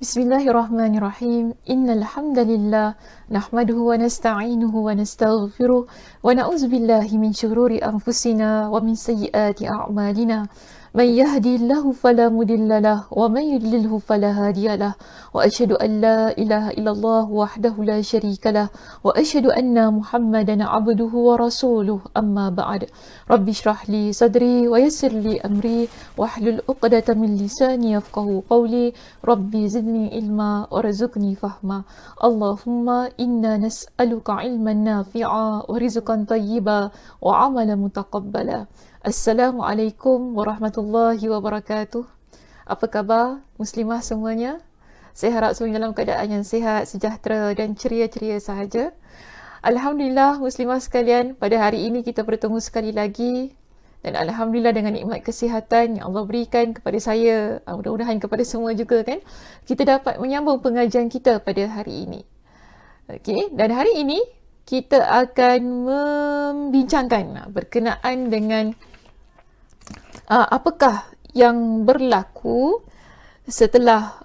Bismillahirrahmanirrahim. Innal hamdalillah nahmaduhu wa nasta'inuhu wa nastaghfiruh wa na'udzu billahi min shururi anfusina wa min sayyiati a'malina. Man yahdihillahu fala mudilla lahu wa man yudlilhu fala hadiya lahu wa asyhadu an la ilaha illallah wahdahu la syarika lahu wa asyhadu anna Muhammadan 'abduhu wa rasuluh. Amma ba'd. Rabbi shrah li sadri wa yassir li amri wahlul 'uqdatam min lisani yafqahu qawli. Rabbi zidni ilma warzuqni fahma. Allahumma inna nas'aluka ilman nafi'a wa rizqan tayyiba wa amalan mutaqabbala. Assalamualaikum warahmatullahi wabarakatuh. Apa khabar muslimah semuanya? Saya harap semuanya dalam keadaan yang sihat, sejahtera dan ceria-ceria sahaja. Alhamdulillah muslimah sekalian, pada hari ini kita bertemu sekali lagi. Dan Alhamdulillah dengan nikmat kesihatan yang Allah berikan kepada saya, mudah-mudahan kepada semua juga kan, kita dapat menyambung pengajian kita pada hari ini. Okey, dan hari ini kita akan membincangkan berkenaan dengan apakah yang berlaku setelah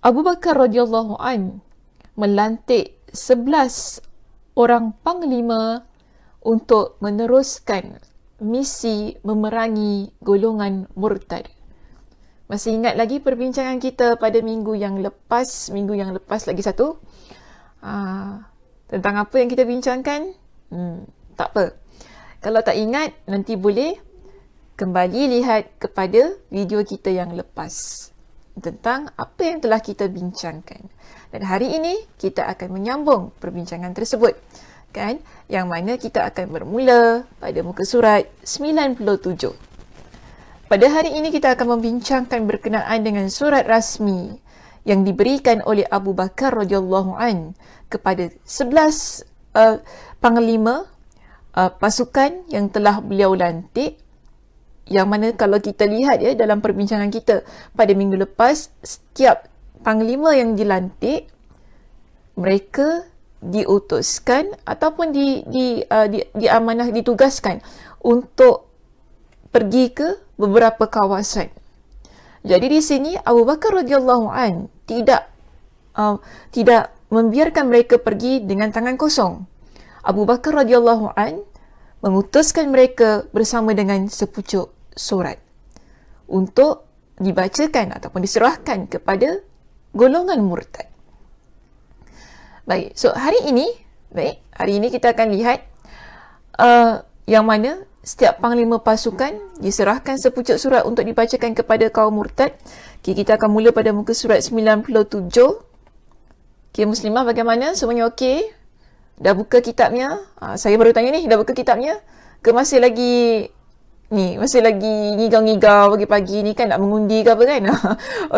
Abu Bakar radhiyallahu an melantik 11 orang panglima untuk meneruskan misi memerangi golongan murtad. Masih ingat lagi perbincangan kita pada minggu yang lepas lagi satu? Tentang apa yang kita bincangkan? Tak apa. Kalau tak ingat, nanti boleh kembali lihat kepada video kita yang lepas tentang apa yang telah kita bincangkan. Dan hari ini kita akan menyambung perbincangan tersebut. Kan? Yang mana kita akan bermula pada muka surat 97. Pada hari ini kita akan membincangkan berkenaan dengan surat rasmi yang diberikan oleh Abu Bakar radhiyallahu an kepada 11 panglima pasukan yang telah beliau lantik, yang mana kalau kita lihat dalam perbincangan kita pada minggu lepas, setiap panglima yang dilantik mereka diutuskan ataupun diamanah, ditugaskan untuk pergi ke beberapa kawasan. Jadi di sini Abu Bakar radhiyallahu an tidak membiarkan mereka pergi dengan tangan kosong. Abu Bakar radhiyallahu an mengutuskan mereka bersama dengan sepucuk surat untuk dibacakan ataupun diserahkan kepada golongan murtad. Baik, so hari ini kita akan lihat yang mana setiap panglima pasukan diserahkan sepucuk surat untuk dibacakan kepada kaum murtad. Okay, kita akan mula pada muka surat 97. Okay, muslimah bagaimana? Semuanya okey? Dah buka kitabnya? Saya baru tanya ni, dah buka kitabnya? Ke masih lagi ngigau-ngigau pagi-pagi ni kan, nak mengundi ke apa kan?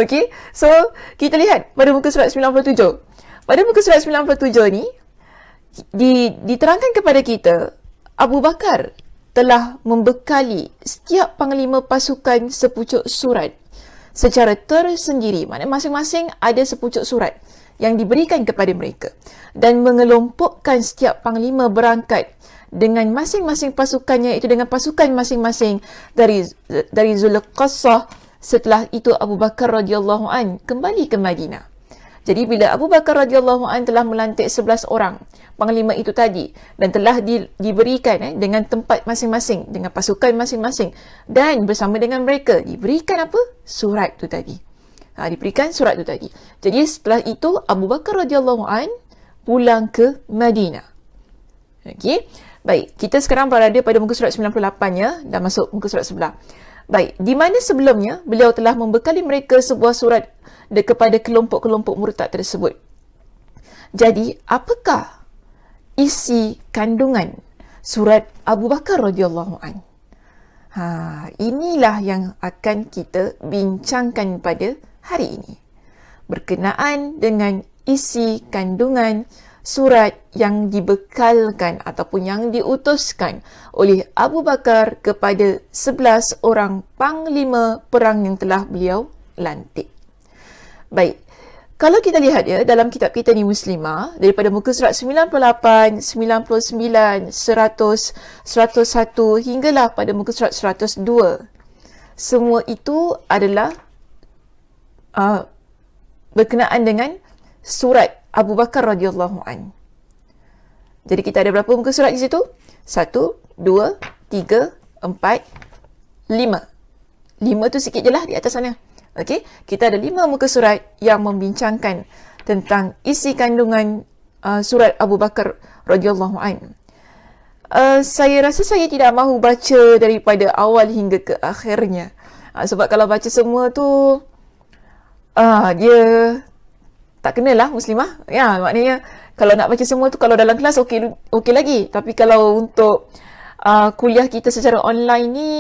Okey, so kita lihat pada muka surat 97. Pada muka surat 97 ni diterangkan kepada kita Abu Bakar telah membekali setiap panglima pasukan sepucuk surat secara tersendiri. Maknanya masing-masing ada sepucuk surat yang diberikan kepada mereka, dan mengelompokkan setiap panglima berangkat dengan masing-masing pasukannya, itu dengan pasukan masing-masing dari Zulqassah. Setelah itu Abu Bakar radhiyallahu an kembali ke Madinah. Jadi bila Abu Bakar radhiyallahu an telah melantik 11 orang panglima itu tadi, dan telah diberikan dengan tempat masing-masing, dengan pasukan masing-masing, dan bersama dengan mereka diberikan apa? Surat tu tadi. Diberikan surat tu tadi. Jadi setelah itu Abu Bakar radhiyallahu an pulang ke Madinah. Okey. Baik, kita sekarang berada pada muka surat 98 ya, dah masuk muka surat sebelah. Baik, di mana sebelumnya beliau telah membekali mereka sebuah surat kepada kelompok-kelompok murtad tersebut. Jadi, apakah isi kandungan surat Abu Bakar radhiyallahu an? Inilah yang akan kita bincangkan pada hari ini. Berkenaan dengan isi kandungan surat yang dibekalkan ataupun yang diutuskan oleh Abu Bakar kepada 11 orang panglima perang yang telah beliau lantik. Baik, kalau kita lihat dalam kitab kita ni muslimah, daripada muka surat 98, 99, 100, 101 hinggalah pada muka surat 102. Semua itu adalah berkenaan dengan surat Abu Bakar radhiyallahu an. Jadi kita ada berapa muka surat di situ? 1, 2, 3, 4, 5. 5 tu sikit je lah di atas sana. Okey, kita ada 5 muka surat yang membincangkan tentang isi kandungan surat Abu Bakar radhiyallahu an. Saya rasa saya tidak mahu baca daripada awal hingga ke akhirnya. Sebab kalau baca semua tu dia tak kenalah muslimah. Ya, maknanya kalau nak baca semua tu, kalau dalam kelas okey lagi. Tapi kalau untuk kuliah kita secara online ni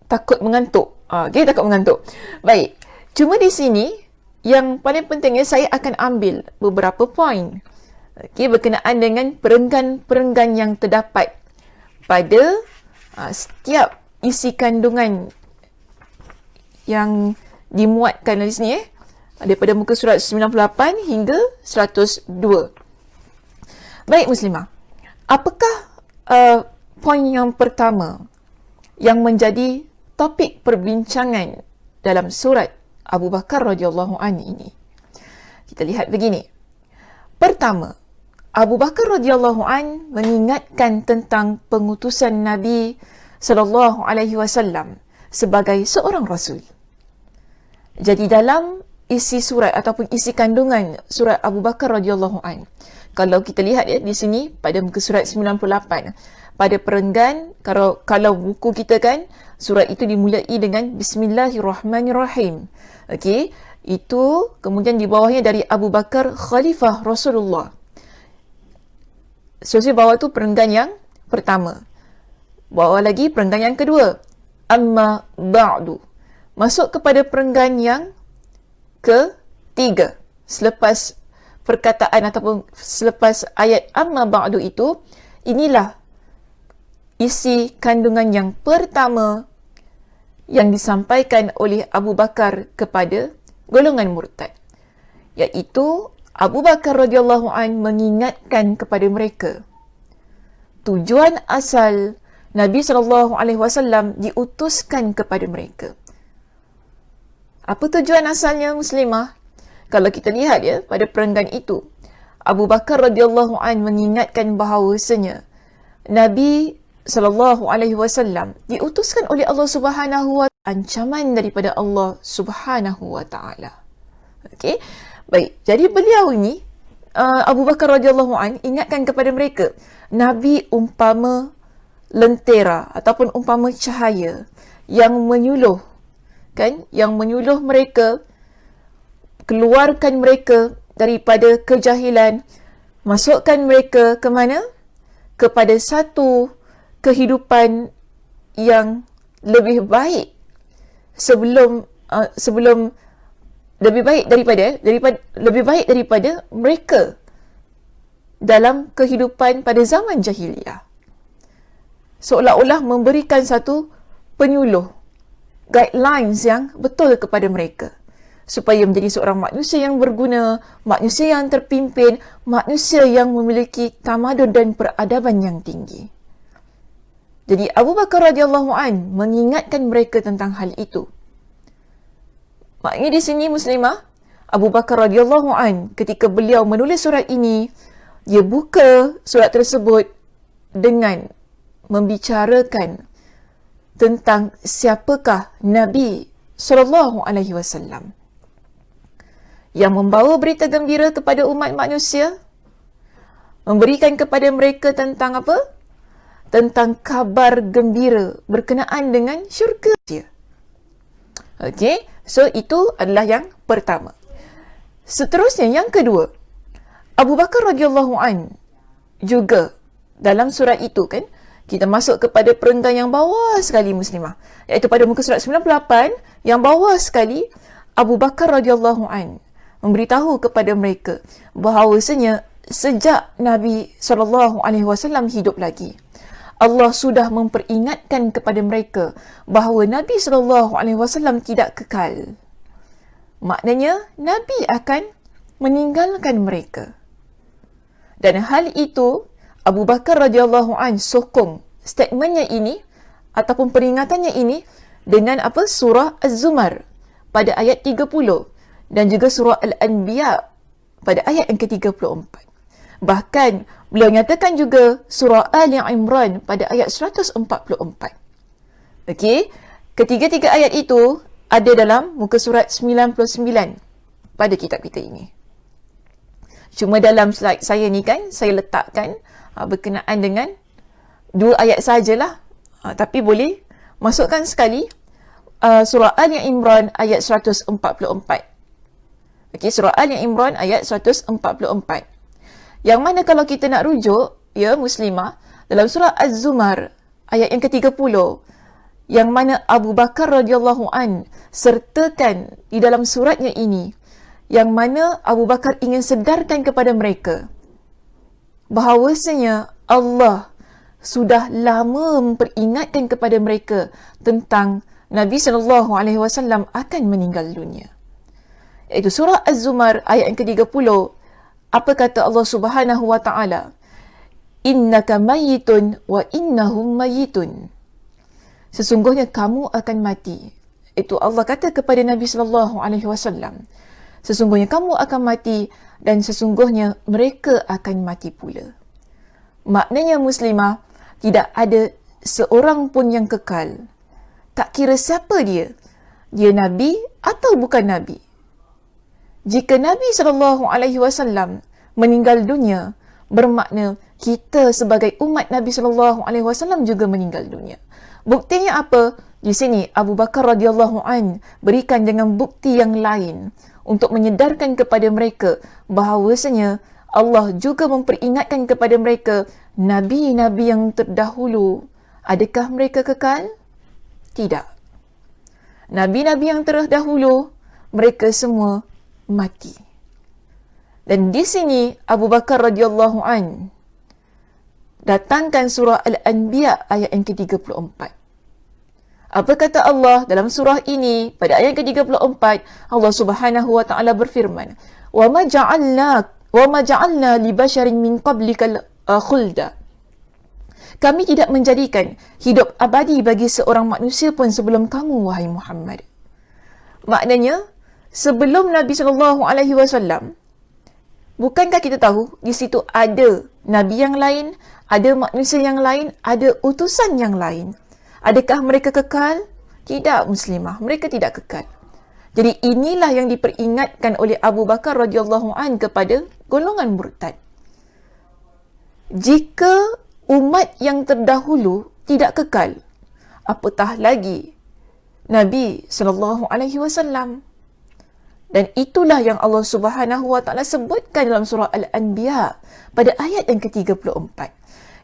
takut mengantuk. Okey, takut mengantuk. Baik. Cuma di sini yang paling pentingnya saya akan ambil beberapa poin. Okey, berkenaan dengan perenggan-perenggan yang terdapat pada setiap isi kandungan yang dimuatkan di sini daripada muka surat 98 hingga 102. Baik muslimah, apakah poin yang pertama yang menjadi topik perbincangan dalam surat Abu Bakar radhiyallahu anhu ini? Kita lihat begini. Pertama, Abu Bakar radhiyallahu an mengingatkan tentang pengutusan Nabi sallallahu alaihi wasallam sebagai seorang rasul. Jadi dalam isi surat ataupun isi kandungan surat Abu Bakar radhiyallahu an, kalau kita lihat di sini pada muka surat 98, pada perenggan, kalau buku kita kan, surat itu dimulai dengan Bismillahirrahmanirrahim. Okey, itu kemudian di bawahnya dari Abu Bakar Khalifah Rasulullah. So, bawah tu perenggan yang pertama. Bawah lagi perenggan yang kedua. Amma ba'du. Masuk kepada perenggan yang ketiga. Selepas perkataan ataupun selepas ayat amma ba'du itu, inilah isi kandungan yang pertama yang disampaikan oleh Abu Bakar kepada golongan murtad, iaitu Abu Bakar radhiyallahu an mengingatkan kepada mereka tujuan asal Nabi SAW diutuskan kepada mereka. Apa tujuan asalnya muslimah? Kalau kita lihat pada perenggan itu, Abu Bakar radhiyallahu an mengingatkan bahawasanya Nabi SAW diutuskan oleh Allah Subhanahu wa Ta'ala, ancaman daripada Allah Subhanahu wa Ta'ala. Okey. Baik, jadi beliau ini Abu Bakar radhiyallahu an ingatkan kepada mereka, Nabi umpama lentera ataupun umpama cahaya yang menyuluh, kan? Yang menyuluh mereka, keluarkan mereka daripada kejahilan, masukkan mereka ke mana? Kepada satu kehidupan yang lebih baik sebelum lebih baik daripada mereka dalam kehidupan pada zaman jahiliyah. Seolah-olah memberikan satu penyuluh, guidelines yang betul kepada mereka supaya menjadi seorang manusia yang berguna, manusia yang terpimpin, manusia yang memiliki tamadun dan peradaban yang tinggi. Jadi Abu Bakar radhiyallahu an mengingatkan mereka tentang hal itu. Maknanya di sini muslimah, Abu Bakar radhiyallahu an ketika beliau menulis surat ini, dia buka surat tersebut dengan membicarakan tentang siapakah Nabi SAW yang membawa berita gembira kepada umat manusia, memberikan kepada mereka tentang apa? Tentang kabar gembira berkenaan dengan syurga. Okey, so itu adalah yang pertama. Seterusnya yang kedua, Abu Bakar radhiyallahu an juga dalam surat itu kan, kita masuk kepada perenggan yang bawah sekali muslimah, iaitu pada muka surat 98 yang bawah sekali, Abu Bakar radhiyallahu an memberitahu kepada mereka bahawasanya sejak Nabi SAW hidup lagi, Allah sudah memperingatkan kepada mereka bahawa Nabi SAW tidak kekal. Maknanya Nabi akan meninggalkan mereka. Dan hal itu Abu Bakar radhiyallahu an sokong statementnya ini ataupun peringatannya ini dengan apa? Surah Az-Zumar pada ayat 30 dan juga surah Al-Anbiya pada ayat yang ke-34. Bahkan beliau nyatakan juga surah Ali Imran pada ayat 144. Okey, ketiga-tiga ayat itu ada dalam muka surat 99 pada kitab kita ini. Cuma dalam slide saya ni kan, saya letakkan berkenaan dengan 2 ayat sajalah. Tapi boleh masukkan sekali surah Ali Imran ayat 144. Okey, surah Ali Imran ayat 144. Yang mana kalau kita nak rujuk, ya muslimah, dalam surah Az-Zumar ayat yang ke-30, yang mana Abu Bakar radhiyallahu an sertakan di dalam suratnya ini, yang mana Abu Bakar ingin sedarkan kepada mereka bahawasanya Allah sudah lama memperingatkan kepada mereka tentang Nabi SAW akan meninggal dunia. Iaitu surah Az-Zumar ayat yang ke-30. Apa kata Allah Subhanahu wa taala? Innaka mayyitun wa innahum mayyitun. Sesungguhnya kamu akan mati. Itu Allah kata kepada Nabi SAW. Sesungguhnya kamu akan mati dan sesungguhnya mereka akan mati pula. Maknanya muslimah, tidak ada seorang pun yang kekal. Tak kira siapa dia. Dia Nabi atau bukan Nabi. Jika Nabi SAW meninggal dunia, bermakna kita sebagai umat Nabi SAW juga meninggal dunia. Buktinya apa? Di sini Abu Bakar radhiyallahu an berikan dengan bukti yang lain untuk menyedarkan kepada mereka bahawasanya Allah juga memperingatkan kepada mereka nabi-nabi yang terdahulu. Adakah mereka kekal? Tidak. Nabi-nabi yang terdahulu, mereka semua mati. Dan di sini Abu Bakar radhiyallahu an datangkan surah Al-Anbiya ayat yang ke-34. Apa kata Allah dalam surah ini pada ayat ke-34? Allah Subhanahu wa taala berfirman, "Wa ma ja'alna li basharin min qablikal khulda." Kami tidak menjadikan hidup abadi bagi seorang manusia pun sebelum kamu, wahai Muhammad. Maknanya, sebelum Nabi SAW, bukankah kita tahu di situ ada Nabi yang lain, ada manusia yang lain, ada utusan yang lain. Adakah mereka kekal? Tidak, muslimah. Mereka tidak kekal. Jadi inilah yang diperingatkan oleh Abu Bakar radhiyallahu an kepada golongan murtad. Jika umat yang terdahulu tidak kekal, apatah lagi Nabi SAW. Dan itulah yang Allah Subhanahu wa taala sebutkan dalam surah Al-Anbiya pada ayat yang ke-34.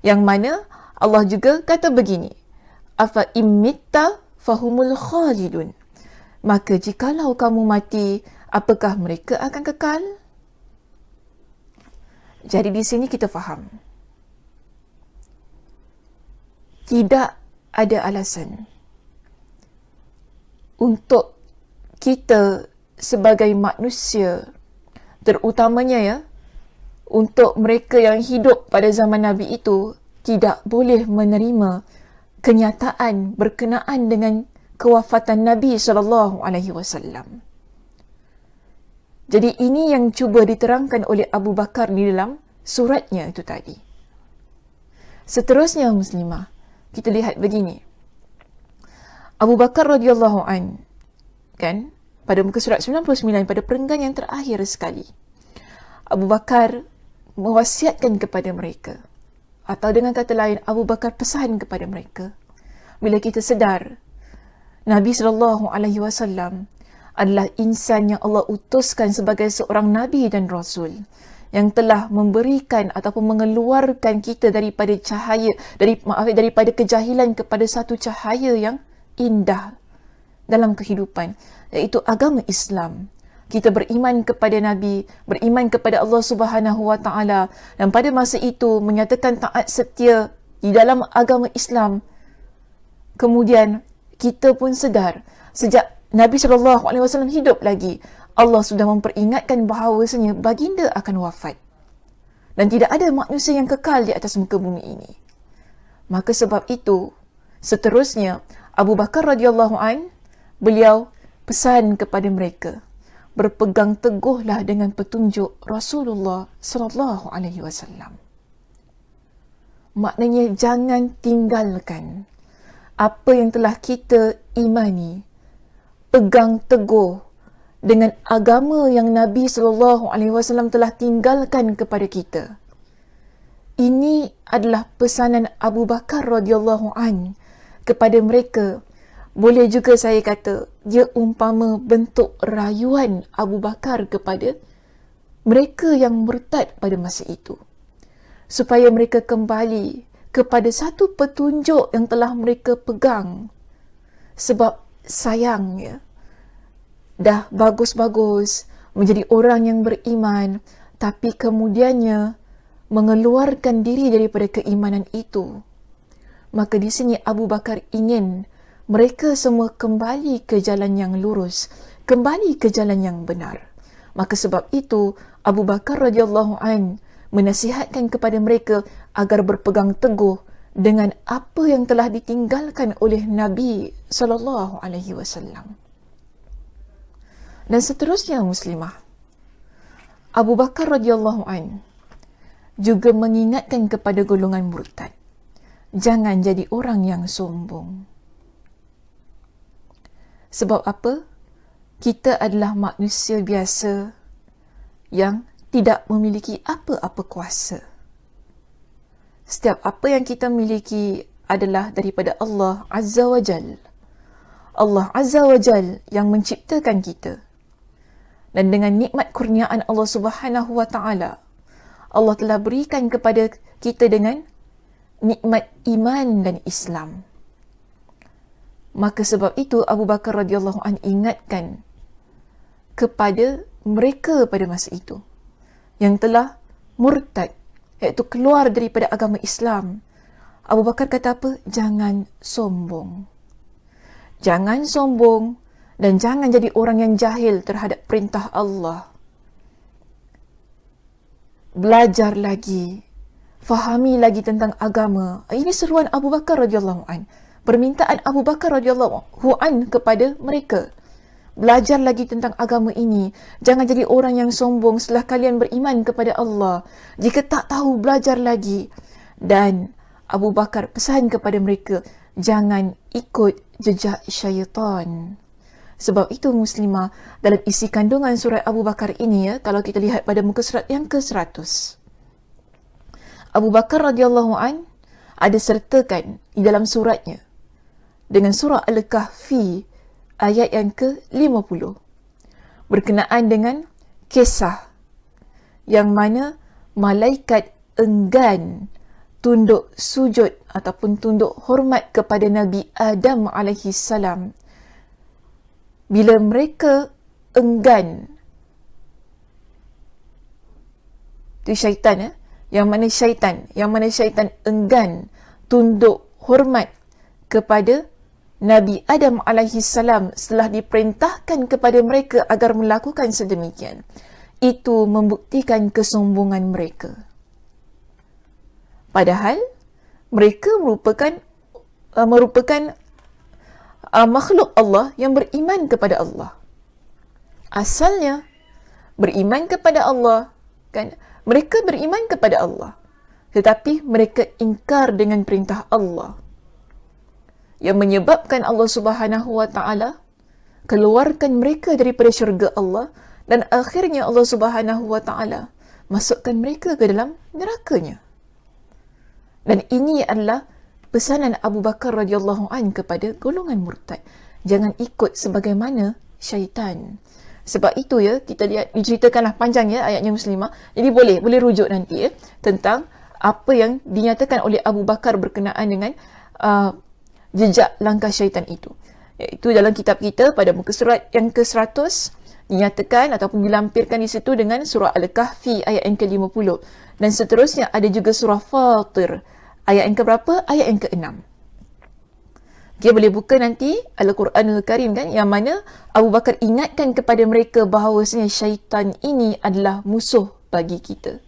Yang mana Allah juga kata begini, afa immitta fahumul khalidun. Maka jikalau kamu mati, apakah mereka akan kekal? Jadi di sini kita faham, tidak ada alasan untuk kita sebagai manusia, terutamanya ya, untuk mereka yang hidup pada zaman Nabi itu, tidak boleh menerima kenyataan berkenaan dengan kewafatan Nabi SAW. Jadi ini yang cuba diterangkan oleh Abu Bakar di dalam suratnya itu tadi. Seterusnya muslimah, kita lihat begini. Abu Bakar radhiyallahu an, kan, pada muka surat 99 pada perenggan yang terakhir sekali, Abu Bakar mewasiatkan kepada mereka, atau dengan kata lain Abu Bakar pesan kepada mereka, bila kita sedar Nabi SAW adalah insan yang Allah utuskan sebagai seorang Nabi dan Rasul, yang telah memberikan ataupun mengeluarkan kita daripada cahaya, daripada kejahilan kepada satu cahaya yang indah dalam kehidupan, iaitu agama Islam. Kita beriman kepada Nabi, beriman kepada Allah Subhanahu wa taala, dan pada masa itu menyatakan taat setia di dalam agama Islam. Kemudian kita pun sedar sejak Nabi SAW hidup lagi, Allah sudah memperingatkan bahawasanya baginda akan wafat dan tidak ada manusia yang kekal di atas muka bumi ini. Maka sebab itu, seterusnya Abu Bakar radhiyallahu an, beliau pesan kepada mereka berpegang teguhlah dengan petunjuk Rasulullah sallallahu alaihi wasallam. Maknanya jangan tinggalkan apa yang telah kita imani. Pegang teguh dengan agama yang Nabi sallallahu alaihi wasallam telah tinggalkan kepada kita. Ini adalah pesanan Abu Bakar radhiyallahu an kepada mereka. Boleh juga saya kata dia umpama bentuk rayuan Abu Bakar kepada mereka yang murtad pada masa itu, supaya mereka kembali kepada satu petunjuk yang telah mereka pegang. Sebab sayangnya dah bagus-bagus menjadi orang yang beriman, tapi kemudiannya mengeluarkan diri daripada keimanan itu. Maka di sini Abu Bakar ingin mereka semua kembali ke jalan yang lurus, kembali ke jalan yang benar. Maka sebab itu Abu Bakar radhiyallahu an menasihatkan kepada mereka agar berpegang teguh dengan apa yang telah ditinggalkan oleh Nabi sallallahu alaihi wasallam. Dan seterusnya muslimah, Abu Bakar radhiyallahu an juga mengingatkan kepada golongan murtad, jangan jadi orang yang sombong. Sebab apa? Kita adalah manusia biasa yang tidak memiliki apa-apa kuasa. Setiap apa yang kita miliki adalah daripada Allah Azza wa Jal. Allah Azza wa Jal yang menciptakan kita. Dan dengan nikmat kurniaan Allah Subhanahu wa Ta'ala, Allah telah berikan kepada kita dengan nikmat iman dan Islam. Maka sebab itu Abu Bakar radhiyallahu an ingatkan kepada mereka pada masa itu yang telah murtad, iaitu keluar daripada agama Islam. Abu Bakar kata apa? Jangan sombong. Jangan sombong dan jangan jadi orang yang jahil terhadap perintah Allah. Belajar lagi, fahami lagi tentang agama. Ini seruan Abu Bakar radhiyallahu an. Permintaan Abu Bakar radhiyallahu an kepada mereka. Belajar lagi tentang agama ini. Jangan jadi orang yang sombong setelah kalian beriman kepada Allah. Jika tak tahu, belajar lagi. Dan Abu Bakar pesan kepada mereka, jangan ikut jejak syaitan. Sebab itu muslimah, dalam isi kandungan surat Abu Bakar ini, kalau kita lihat pada muka surat yang ke-100, Abu Bakar radhiyallahu an ada sertakan di dalam suratnya dengan surah Al-Kahfi ayat yang ke-50 berkenaan dengan kisah yang mana malaikat enggan tunduk sujud ataupun tunduk hormat kepada Nabi Adam alaihi salam. Bila mereka enggan, itu syaitan, yang mana syaitan enggan tunduk hormat kepada Nabi Adam alaihi salam setelah diperintahkan kepada mereka agar melakukan sedemikian. Itu membuktikan kesombongan mereka. Padahal mereka merupakan makhluk Allah yang beriman kepada Allah. Asalnya beriman kepada Allah, kan? Mereka beriman kepada Allah, tetapi mereka ingkar dengan perintah Allah, yang menyebabkan Allah Subhanahu wa Ta'ala keluarkan mereka daripada syurga Allah, dan akhirnya Allah Subhanahu wa Ta'ala masukkan mereka ke dalam nerakanya. Dan ini adalah pesanan Abu Bakar radhiyallahu an kepada golongan murtad. Jangan ikut sebagaimana syaitan. Sebab itu kita lihat, diceritakanlah panjang ayatnya muslimah. Jadi boleh rujuk nanti tentang apa yang dinyatakan oleh Abu Bakar berkenaan dengan jejak langkah syaitan itu. Iaitu dalam kitab kita pada muka surat yang ke-100 dinyatakan ataupun dilampirkan di situ dengan surah Al-Kahfi ayat yang ke-50. Dan seterusnya ada juga surah Fatir ayat yang ke-berapa? Ayat yang ke-6. Dia boleh buka nanti Al-Quranul Karim, kan, yang mana Abu Bakar ingatkan kepada mereka bahawasanya syaitan ini adalah musuh bagi kita.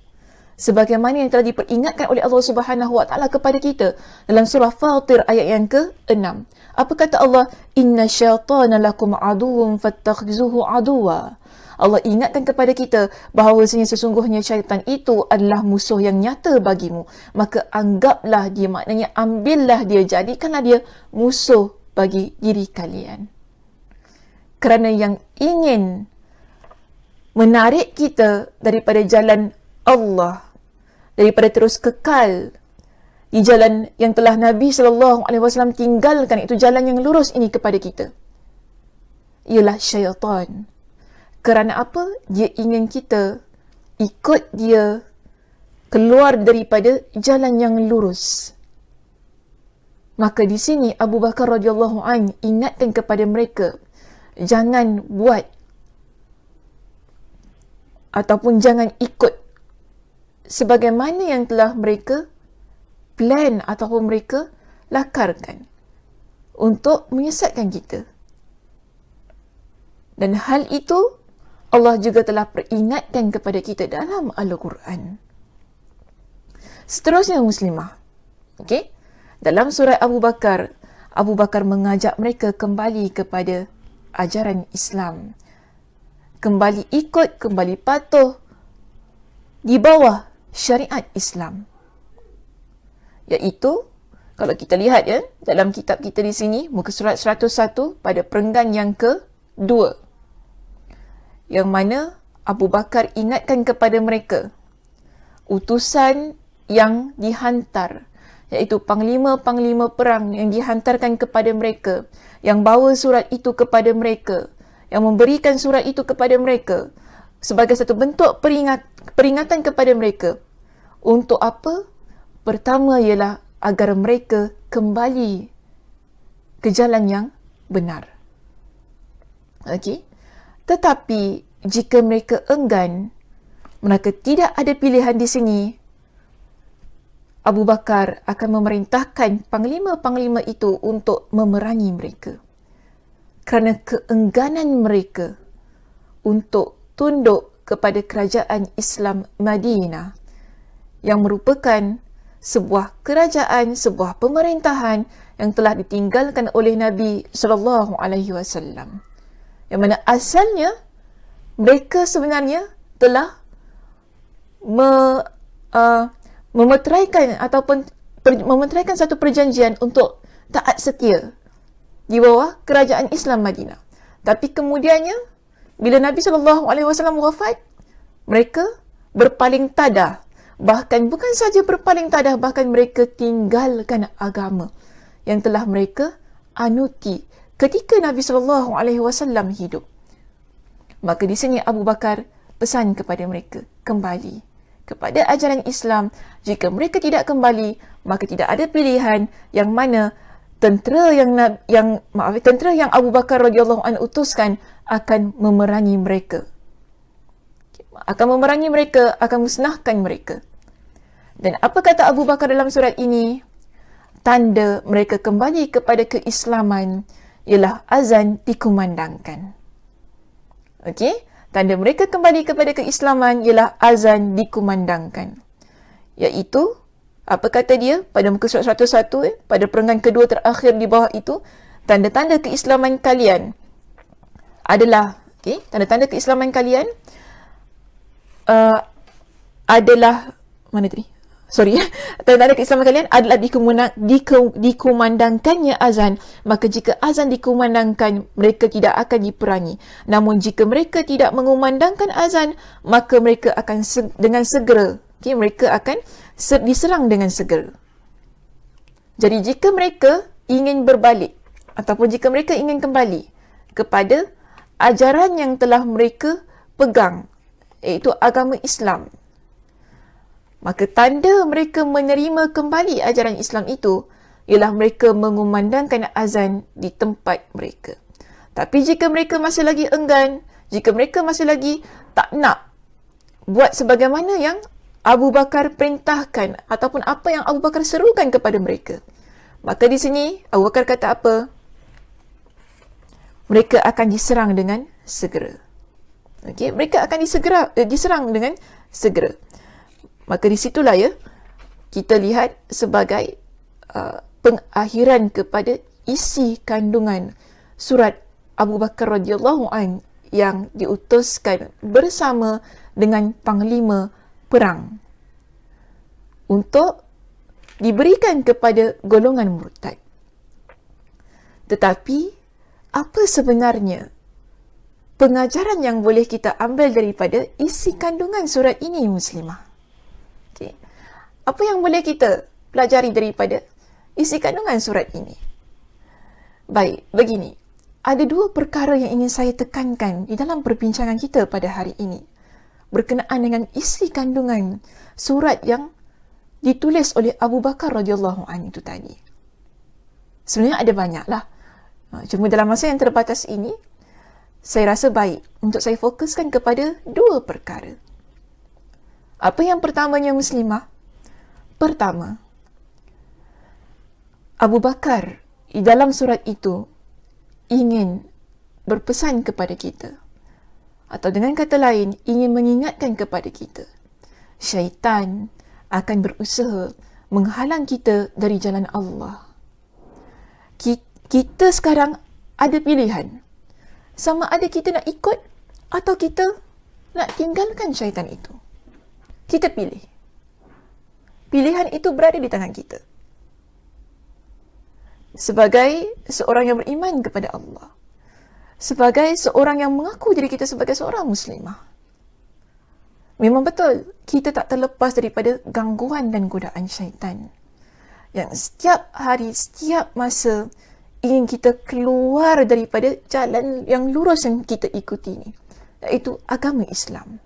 Sebagaimana yang telah diperingatkan oleh Allah Subhanahu wa Ta'ala kepada kita dalam surah Fatir ayat yang ke-6. Apa kata Allah? Inna syaitana lakum aduwwun fattakhizuhu aduwa. Allah ingatkan kepada kita bahawasanya sesungguhnya syaitan itu adalah musuh yang nyata bagimu. Maka anggaplah dia, maknanya ambillah dia, jadikanlah dia musuh bagi diri kalian. Kerana yang ingin menarik kita daripada jalan Allah, daripada terus kekal di jalan yang telah Nabi SAW tinggalkan, itu jalan yang lurus ini kepada kita, ialah syaitan. Kerana apa? Dia ingin kita ikut dia keluar daripada jalan yang lurus. Maka di sini Abu Bakar radhiyallahu anhu ingatkan kepada mereka, jangan buat ataupun jangan ikut sebagaimana yang telah mereka plan ataupun mereka lakarkan untuk menyesatkan kita. Dan hal itu Allah juga telah peringatkan kepada kita dalam Al-Quran. Seterusnya muslimah. Okey? Dalam surah Abu Bakar mengajak mereka kembali kepada ajaran Islam. Kembali ikut, kembali patuh di bawah syariat Islam. Iaitu, kalau kita lihat ya, dalam kitab kita di sini, muka surat 101 pada perenggan yang ke-2. Yang mana Abu Bakar ingatkan kepada mereka utusan yang dihantar, iaitu panglima-panglima perang yang dihantarkan kepada mereka, yang bawa surat itu kepada mereka, yang memberikan surat itu kepada mereka sebagai satu bentuk peringatan kepada mereka. Untuk apa? Pertama ialah agar mereka kembali ke jalan yang benar. Okey? Tetapi jika mereka enggan, mereka tidak ada pilihan di sini, Abu Bakar akan memerintahkan panglima-panglima itu untuk memerangi mereka. Kerana keengganan mereka untuk tunduk kepada kerajaan Islam Madinah, yang merupakan sebuah kerajaan, sebuah pemerintahan yang telah ditinggalkan oleh Nabi SAW. Yang mana asalnya mereka sebenarnya telah memeteraikan ataupun memeteraikan satu perjanjian untuk taat setia di bawah kerajaan Islam Madinah. Tapi kemudiannya bila Nabi SAW wafat, mereka berpaling tadah. Bahkan bukan saja berpaling tadah, bahkan mereka tinggalkan agama yang telah mereka anuti ketika Nabi SAW hidup. Maka di sini Abu Bakar pesan kepada mereka, kembali kepada ajaran Islam. Jika mereka tidak kembali, maka tidak ada pilihan yang mana tentera yang Abu Bakar radhiyallahu anhu utuskan akan memerangi mereka. Akan memerangi mereka, akan musnahkan mereka. Dan apa kata Abu Bakar dalam surat ini? Tanda mereka kembali kepada keislaman ialah azan dikumandangkan. Okey? Tanda mereka kembali kepada keislaman ialah azan dikumandangkan. Iaitu, apa kata dia pada muka surat 101, pada perenggan kedua terakhir di bawah itu, tanda-tanda keislaman kalian adalah, tanda-tanda keislaman kalian adalah, mana tadi? Tanda-tanda keislaman kalian adalah dikumandangkannya azan. Maka jika azan dikumandangkan, mereka tidak akan diperangi. Namun jika mereka tidak mengumandangkan azan, maka mereka akan dengan segera, mereka akan diserang dengan segera. Jadi jika mereka ingin berbalik ataupun jika mereka ingin kembali kepada ajaran yang telah mereka pegang, iaitu agama Islam, maka tanda mereka menerima kembali ajaran Islam itu ialah mereka mengumandangkan azan di tempat mereka. Tapi jika mereka masih lagi enggan, jika mereka masih lagi tak nak buat sebagaimana yang Abu Bakar perintahkan ataupun apa yang Abu Bakar serukan kepada mereka, maka di sini Abu Bakar kata apa? Mereka akan diserang dengan segera. Okey, mereka akan diserang dengan segera. Maka di situlah ya kita lihat sebagai pengakhiran kepada isi kandungan surat Abu Bakar radhiyallahu anhu yang diutuskan bersama dengan panglima perang untuk diberikan kepada golongan murtad. Tetapi, apa sebenarnya pengajaran yang boleh kita ambil daripada isi kandungan surat ini, Muslimah? Okay. Apa yang boleh kita pelajari daripada isi kandungan surat ini? Baik, begini. Ada dua perkara yang ingin saya tekankan di dalam perbincangan kita pada hari ini berkenaan dengan isi kandungan surat yang ditulis oleh Abu Bakar radhiyallahu anhu itu tadi. Sebenarnya ada banyaklah. Cuma dalam masa yang terbatas ini, saya rasa baik untuk saya fokuskan kepada dua perkara. Apa yang pertamanya, Muslimah? Pertama, Abu Bakar di dalam surat itu ingin berpesan kepada kita, atau dengan kata lain, ingin mengingatkan kepada kita, syaitan akan berusaha menghalang kita dari jalan Allah. Kita sekarang ada pilihan. Sama ada kita nak ikut atau kita nak tinggalkan syaitan itu. Kita pilih. Pilihan itu berada di tangan kita. Sebagai seorang yang beriman kepada Allah. Sebagai seorang yang mengaku diri kita sebagai seorang Muslimah. Memang betul, kita tak terlepas daripada gangguan dan godaan syaitan. Yang setiap hari, setiap masa, ingin kita keluar daripada jalan yang lurus yang kita ikuti ni, iaitu agama Islam.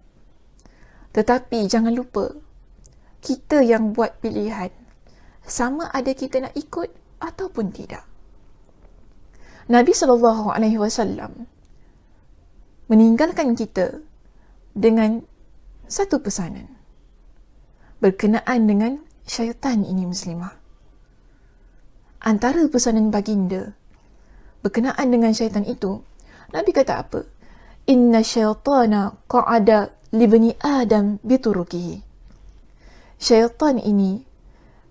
Tetapi jangan lupa, kita yang buat pilihan, sama ada kita nak ikut ataupun tidak. Nabi SAW meninggalkan kita dengan satu pesanan berkenaan dengan syaitan ini, Muslimah. Antara pesanan baginda berkenaan dengan syaitan itu, Nabi kata apa? Inna syaitana qa'ada libni Adam biturukihi. Syaitan ini,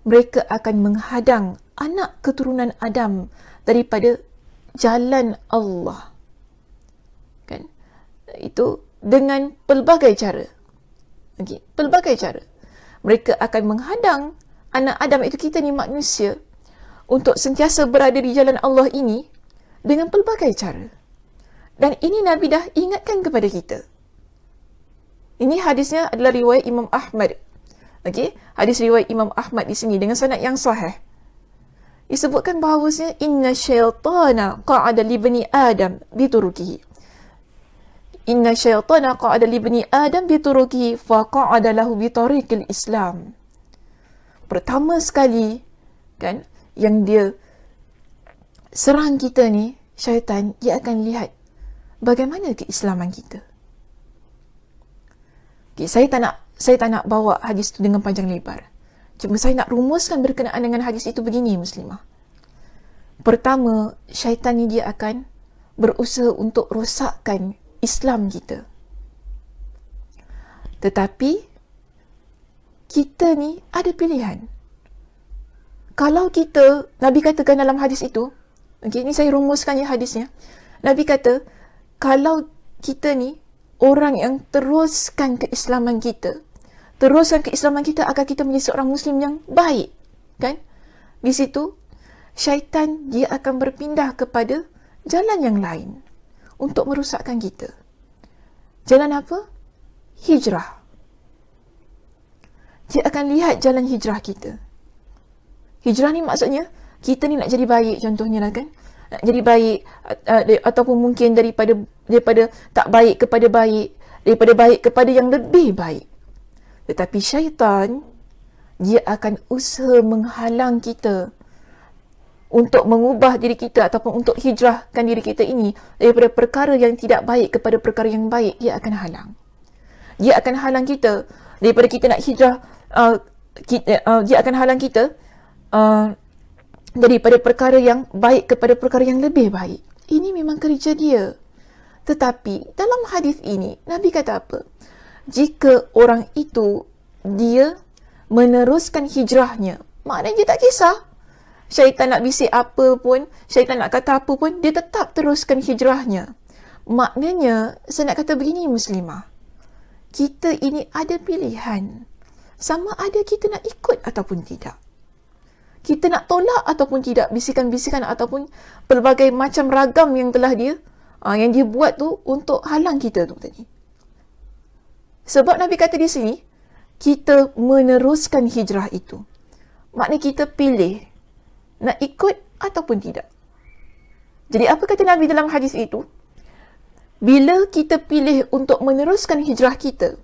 mereka akan menghadang anak keturunan Adam daripada jalan Allah. Kan? Itu dengan pelbagai cara. Okay? Pelbagai cara. Mereka akan menghadang anak Adam, itu kita ni manusia, untuk sentiasa berada di jalan Allah ini dengan pelbagai cara. Dan ini Nabi dah ingatkan kepada kita. Ini hadisnya adalah riwayat Imam Ahmad. Okey, hadis riwayat Imam Ahmad di sini dengan sanad yang sahih. Disebutkan bahawasanya inna syaitana qa'ada li bani Adam biturukihi. Inna syaitana qa'ada li bani Adam biturukihi fa qa'ada lahu bi tariqil Islam. Pertama sekali, kan, yang dia serang kita ni, syaitan, dia akan lihat bagaimana keislaman kita. Okay, saya tak nak bawa hadis itu dengan panjang lebar. Cuma saya nak rumuskan berkenaan dengan hadis itu begini, Muslimah. Pertama, syaitan ni dia akan berusaha untuk rosakkan Islam kita. Tetapi kita ni ada pilihan. Kalau kita, Nabi katakan dalam hadis itu, okay, ini saya rumuskan ya hadisnya. Nabi kata, kalau kita ni orang yang teruskan keislaman kita agar kita menjadi seorang Muslim yang baik, kan? Di situ, syaitan dia akan berpindah kepada jalan yang lain untuk merosakkan kita. Jalan apa? Hijrah. Dia akan lihat jalan hijrah kita. Hijrah ni maksudnya, kita ni nak jadi baik contohnya lah, kan. Nak jadi baik, ataupun mungkin daripada tak baik kepada baik, daripada baik kepada yang lebih baik. Tetapi syaitan, dia akan usaha menghalang kita untuk mengubah diri kita ataupun untuk hijrahkan diri kita ini daripada perkara yang tidak baik kepada perkara yang baik. Dia akan halang. Dia akan halang kita daripada kita nak hijrah. Dia akan halang kita daripada perkara yang baik kepada perkara yang lebih baik. Ini memang kerja dia. Tetapi dalam hadis ini, Nabi kata apa? Jika orang itu dia meneruskan hijrahnya, maknanya dia tak kisah. Syaitan nak bisik apa pun, syaitan nak kata apa pun, dia tetap teruskan hijrahnya. Maknanya, saya nak kata begini muslimah, kita ini ada pilihan. Sama ada kita nak ikut ataupun tidak. Kita nak tolak ataupun tidak bisikan-bisikan ataupun pelbagai macam ragam yang telah yang dia buat tu untuk halang kita tu tadi. Sebab Nabi kata di sini, kita meneruskan hijrah itu. Maknanya kita pilih nak ikut ataupun tidak. Jadi apa kata Nabi dalam hadis itu? Bila kita pilih untuk meneruskan hijrah kita,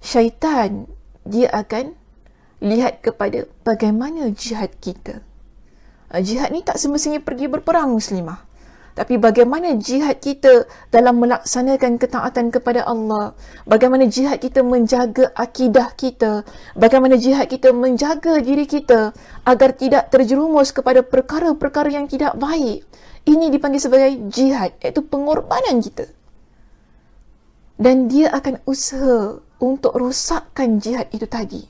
syaitan dia akan lihat kepada bagaimana jihad kita. Jihad ni tak semestinya pergi berperang muslimah. Tapi bagaimana jihad kita dalam melaksanakan ketaatan kepada Allah. Bagaimana jihad kita menjaga akidah kita. Bagaimana jihad kita menjaga diri kita agar tidak terjerumus kepada perkara-perkara yang tidak baik. Ini dipanggil sebagai jihad, iaitu pengorbanan kita. Dan dia akan usaha untuk rosakkan jihad itu tadi.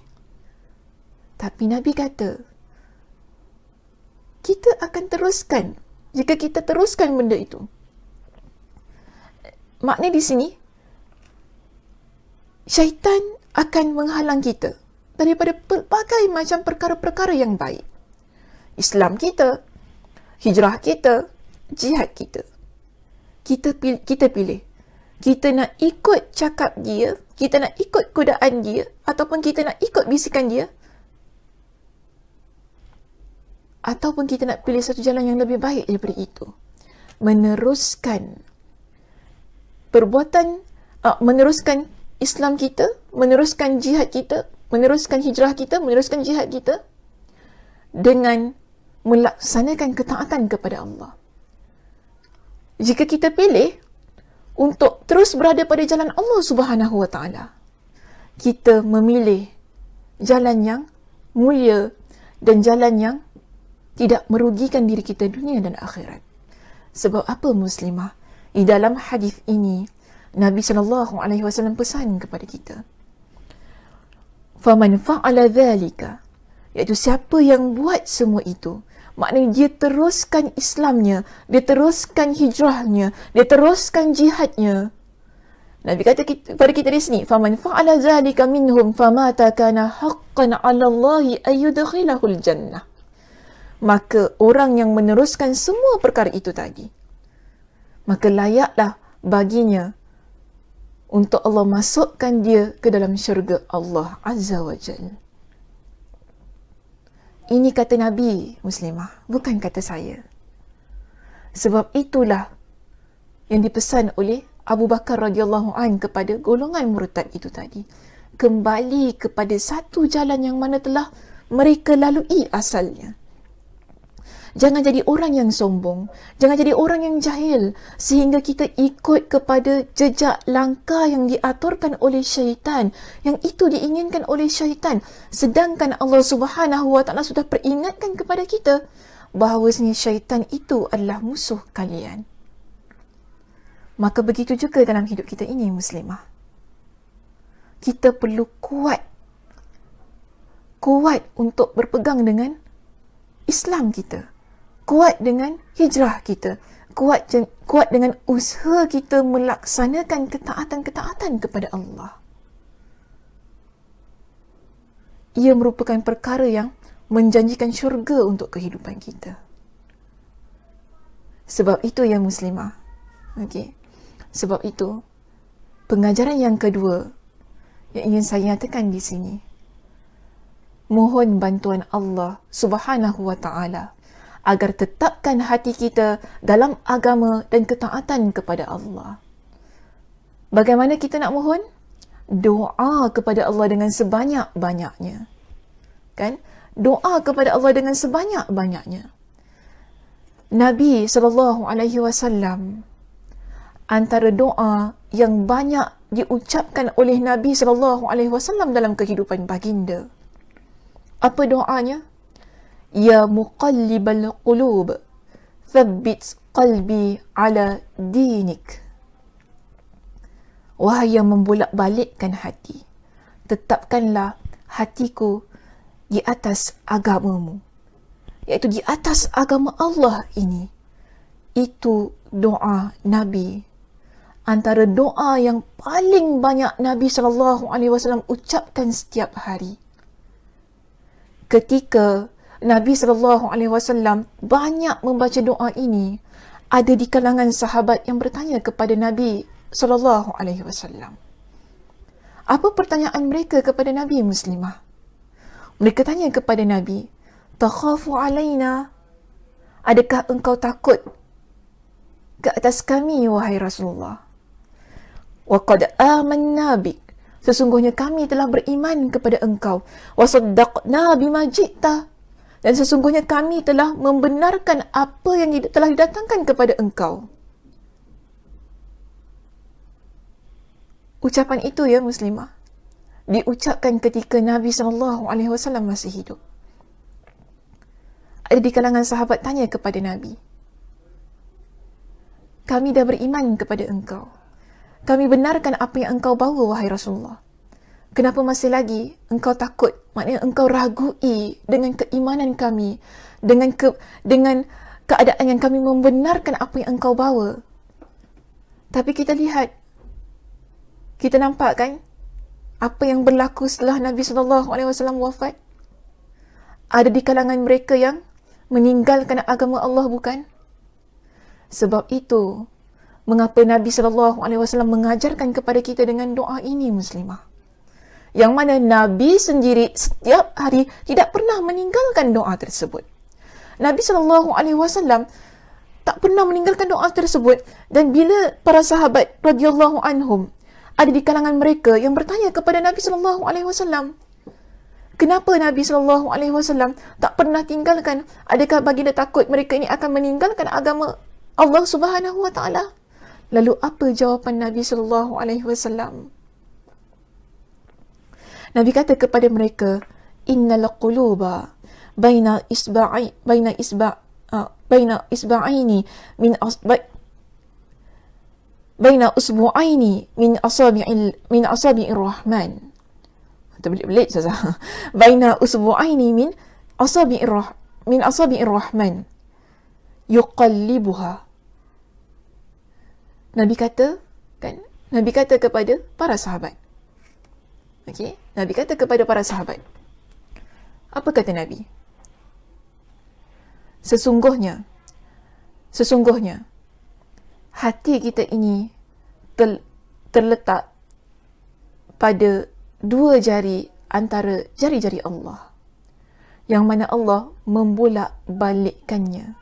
Tapi Nabi kata, kita akan teruskan. Jika kita teruskan benda itu. Maknanya di sini, syaitan akan menghalang kita daripada pelbagai macam perkara-perkara yang baik. Islam kita, hijrah kita, jihad kita. Kita pilih. Kita nak ikut cakap dia, kita nak ikut godaan dia, ataupun kita nak ikut bisikan dia, ataupun kita nak pilih satu jalan yang lebih baik daripada itu. Meneruskan perbuatan, meneruskan Islam kita, meneruskan jihad kita, meneruskan hijrah kita, meneruskan jihad kita dengan melaksanakan ketaatan kepada Allah. Jika kita pilih untuk terus berada pada jalan Allah Subhanahu Wa Taala, kita memilih jalan yang mulia dan jalan yang tidak merugikan diri kita dunia dan akhirat. Sebab apa muslimah? Di dalam hadis ini Nabi SAW pesan kepada kita, faman fa'ala dhalika, iaitu siapa yang buat semua itu, maknanya dia teruskan Islamnya, dia teruskan hijrahnya, dia teruskan jihadnya. Nabi kata kepada kita di sini, faman fa'ala dhalika minhum famata kana haqqan 'ala Allahi ayyudkhilahul jannah. Maka orang yang meneruskan semua perkara itu tadi, maka layaklah baginya untuk Allah masukkan dia ke dalam syurga Allah Azza wa Jalla. Ini kata Nabi muslimah, bukan kata saya. Sebab itulah yang dipesan oleh Abu Bakar radhiyallahu an kepada golongan murtad itu tadi. Kembali kepada satu jalan yang mana telah mereka lalui asalnya. Jangan jadi orang yang sombong. Jangan jadi orang yang jahil. Sehingga kita ikut kepada jejak langkah yang diaturkan oleh syaitan. Yang itu diinginkan oleh syaitan. Sedangkan Allah Subhanahu Wa Taala sudah peringatkan kepada kita bahawasanya syaitan itu adalah musuh kalian. Maka begitu juga dalam hidup kita ini muslimah. Kita perlu kuat untuk berpegang dengan Islam kita. Kuat dengan hijrah kita. Kuat dengan usaha kita melaksanakan ketaatan-ketaatan kepada Allah. Ia merupakan perkara yang menjanjikan syurga untuk kehidupan kita. Sebab itu ya muslimah. Okey. Sebab itu, pengajaran yang kedua yang ingin saya nyatakan di sini, mohon bantuan Allah Subhanahu Wa Taala agar tetapkan hati kita dalam agama dan ketaatan kepada Allah. Bagaimana kita nak mohon? Doa kepada Allah dengan sebanyak-banyaknya. Kan? Doa kepada Allah dengan sebanyak-banyaknya. Nabi SAW, antara doa yang banyak diucapkan oleh Nabi SAW dalam kehidupan baginda. Apa doanya? Ya muqallibal qulub, thabbit qalbi ala dinik. Wahai yang membolak-balikkan hati, tetapkanlah hatiku di atas agamamu, iaitu di atas agama Allah ini. Itu doa Nabi antara doa yang paling banyak Nabi SAW ucapkan setiap hari. Ketika Nabi SAW banyak membaca doa ini, ada di kalangan sahabat yang bertanya kepada Nabi SAW. Apa pertanyaan mereka kepada Nabi Muslimah? Mereka tanya kepada Nabi, "Takhafu alaina?" Adakah engkau takut ke atas kami, wahai Rasulullah? "Wa qad amanna bik." Sesungguhnya kami telah beriman kepada engkau. "Wa saddaqna bima ji'ta." Dan sesungguhnya kami telah membenarkan apa yang telah didatangkan kepada engkau. Ucapan itu ya muslimah, diucapkan ketika Nabi SAW masih hidup. Ada di kalangan sahabat tanya kepada Nabi, "Kami dah beriman kepada engkau. Kami benarkan apa yang engkau bawa, wahai Rasulullah. Kenapa masih lagi engkau takut? Maknanya engkau ragui dengan keimanan kami, dengan keadaan yang kami membenarkan apa yang engkau bawa." Tapi kita lihat, kita nampak kan apa yang berlaku setelah Nabi SAW wafat? Ada di kalangan mereka yang meninggalkan agama Allah, bukan? Sebab itu, mengapa Nabi SAW mengajarkan kepada kita dengan doa ini muslimah? Yang mana Nabi sendiri setiap hari tidak pernah meninggalkan doa tersebut. Nabi SAW tak pernah meninggalkan doa tersebut. Dan bila para sahabat radhiyallahu anhum, ada di kalangan mereka yang bertanya kepada Nabi SAW, kenapa Nabi SAW tak pernah tinggalkan? Adakah baginda takut mereka ini akan meninggalkan agama Allah Subhanahu Wa Taala? Lalu apa jawapan Nabi SAW? Nabi kata kepada mereka, "Innal quluba baina isba'aini baina usbu'aini min asabi'ir rahman." Terbelit-belit saja. "Baina usbu'aini min asabi'ir rahman yuqallibuha." Nabi kata kepada para sahabat. Okey, Nabi kata kepada para sahabat. Apa kata Nabi? Sesungguhnya hati kita ini terletak pada dua jari antara jari-jari Allah, yang mana Allah membolak-balikkannya.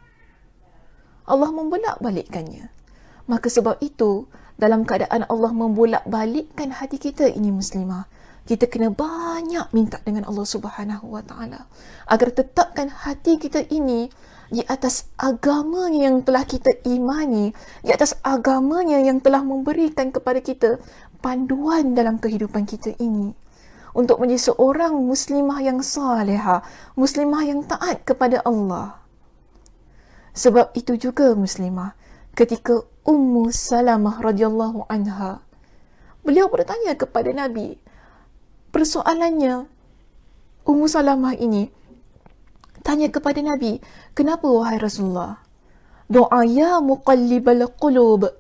Maka sebab itu, dalam keadaan Allah membolak-balikkan hati kita ini muslimah, kita kena banyak minta dengan Allah Subhanahu Wa Taala agar tetapkan hati kita ini di atas agamanya yang telah kita imani, di atas agamanya yang telah memberikan kepada kita panduan dalam kehidupan kita ini, untuk menjadi seorang muslimah yang salihah, muslimah yang taat kepada Allah. Sebab itu juga muslimah, ketika Ummu Salamah radhiyallahu anha, beliau bertanya kepada Nabi. Persoalannya, Ummu Salamah ini tanya kepada Nabi, "Kenapa wahai Rasulullah? Doa ya muqallibal qulub,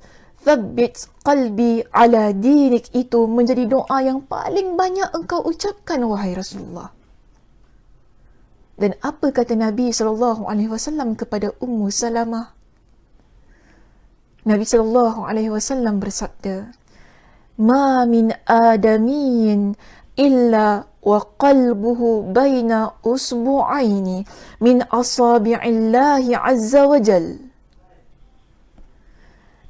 thabbit qalbi ala dinik itu menjadi doa yang paling banyak engkau ucapkan wahai Rasulullah." Dan apa kata Nabi SAW kepada Ummu Salamah? Nabi SAW bersabda, "Ma min adamiyin illa wa qalbuhu baina usbu'aini min asabi'illahi azza wa jal."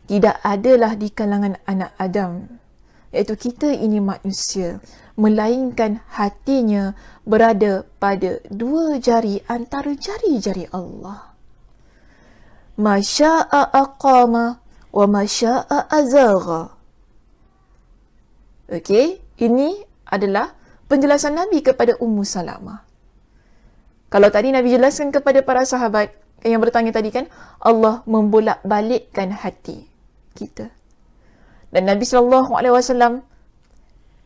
Tidak adalah di kalangan anak Adam, iaitu kita ini manusia, melainkan hatinya berada pada dua jari antara jari-jari Allah. Ma sya'a aqama wa ma sya'a azagha. Okey, ini adalah penjelasan Nabi kepada Ummu Salamah. Kalau tadi Nabi jelaskan kepada para sahabat yang bertanya tadi kan, Allah membolak-balikkan hati kita. Dan Nabi SAW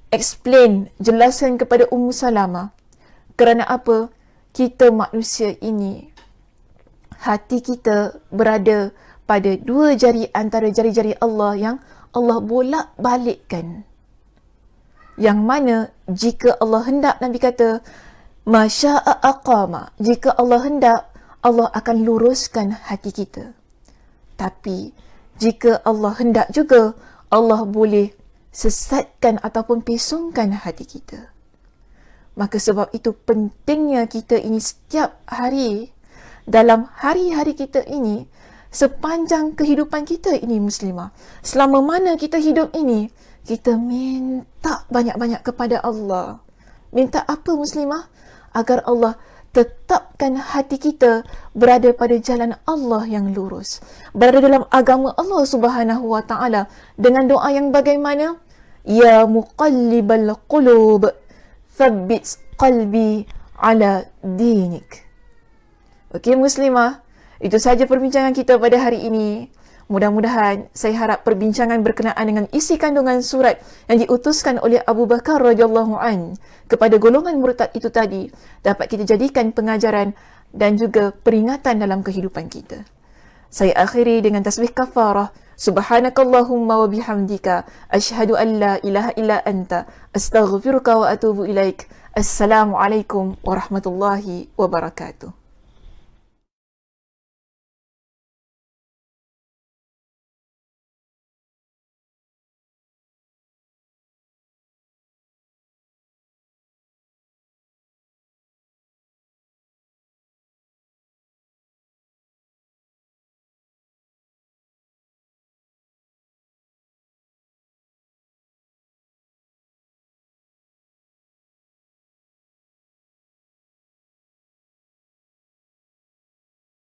explain, jelaskan kepada Ummu Salamah, kerana apa? Kita manusia ini, hati kita berada pada dua jari antara jari-jari Allah yang Allah bolak balikkan. Yang mana jika Allah hendak, Nabi kata, masya'a aqama, jika Allah hendak, Allah akan luruskan hati kita. Tapi jika Allah hendak juga, Allah boleh sesatkan ataupun pesongkan hati kita. Maka sebab itu pentingnya kita ini setiap hari, dalam hari-hari kita ini, sepanjang kehidupan kita ini muslimah, selama mana kita hidup ini, kita minta banyak-banyak kepada Allah. Minta apa muslimah? Agar Allah tetapkan hati kita berada pada jalan Allah yang lurus, berada dalam agama Allah Subhanahu wa taala, dengan doa yang bagaimana? Ya muqallibal qulub, thabbit qalbi ala dinik. Okey muslimah, itu sahaja perbincangan kita pada hari ini. Mudah-mudahan saya harap perbincangan berkenaan dengan isi kandungan surat yang diutuskan oleh Abu Bakar radhiyallahu an kepada golongan murtad itu tadi dapat kita jadikan pengajaran dan juga peringatan dalam kehidupan kita. Saya akhiri dengan tasbih kafarah. Subhanakallahumma wa bihamdika asyhadu an la ilaha illa anta astaghfiruka wa atubu ilaik. Assalamualaikum warahmatullahi wabarakatuh.